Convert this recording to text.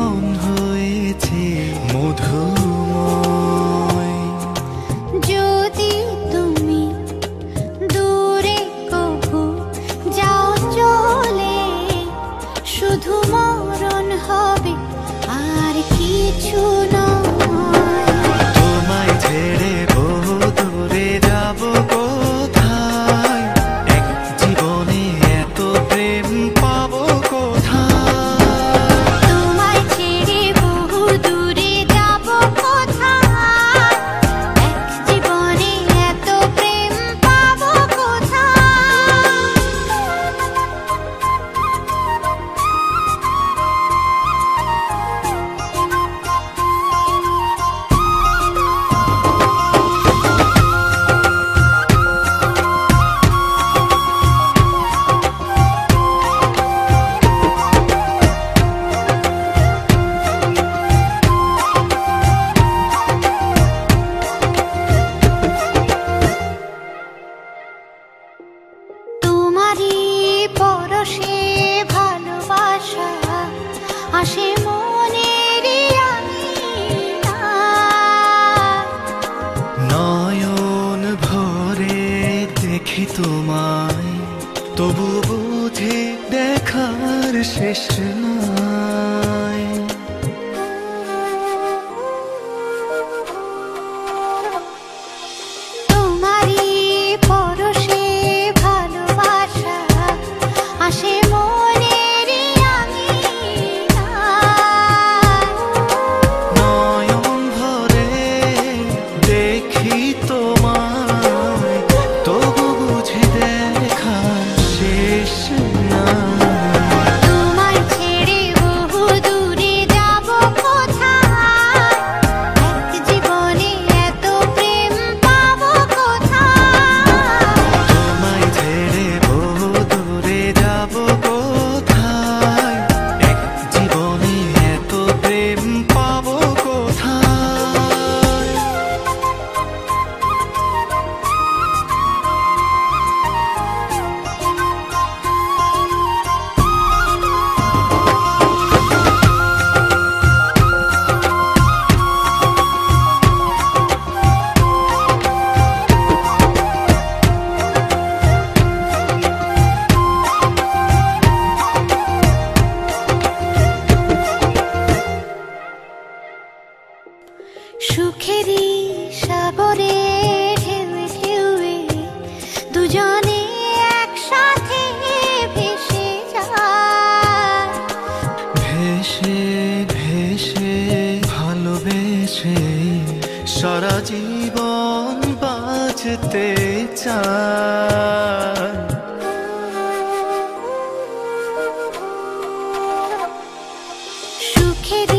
জীবন হয়েছে মধুময়। যদি তুমি দূরে কবু যাও চলে, শুধু মরণ হবে আর কিছু নয়। তোমায় ছেড়ে বহু দূরে যাব কোথায়, এক জীবনে এত প্রেম পাবো কোথায়। তোমায় ছেড়ে বহু দূরে যাব কোথায়, এক জীবনে এত প্রেম পাবো কোথায়। তোমারই পরশে ভালোবাসা আসে মনের আঙিনায়। নয়ন ভরে দেখি তোমায়, তবু বুঝি দেখার শেষ নাই। তোমারই পরশে ভালোবাসা আসে মনের আঙিনায়। নয়ন ভরে দেখি তোমায়, তবু বুঝি দেখার শেষ নাই। তোমায় ছেড়ে বহু দূরে যাব কোথায়, এক জীবনে এত প্রেম পাবো কোথায়। তোমায় ছেড়ে বহু দূরে যাব কোথায়, এক জীবনে এত প্রেম পাবো কোথায়। সুখেরই সাগরে ঢেউয়ে ঢেউয়ে দুজনে একসাথে ভেসে যায়। ভেসে ভেসে ভালোবেসে সারা জীবন বাঁচতে চায়। সুখেরই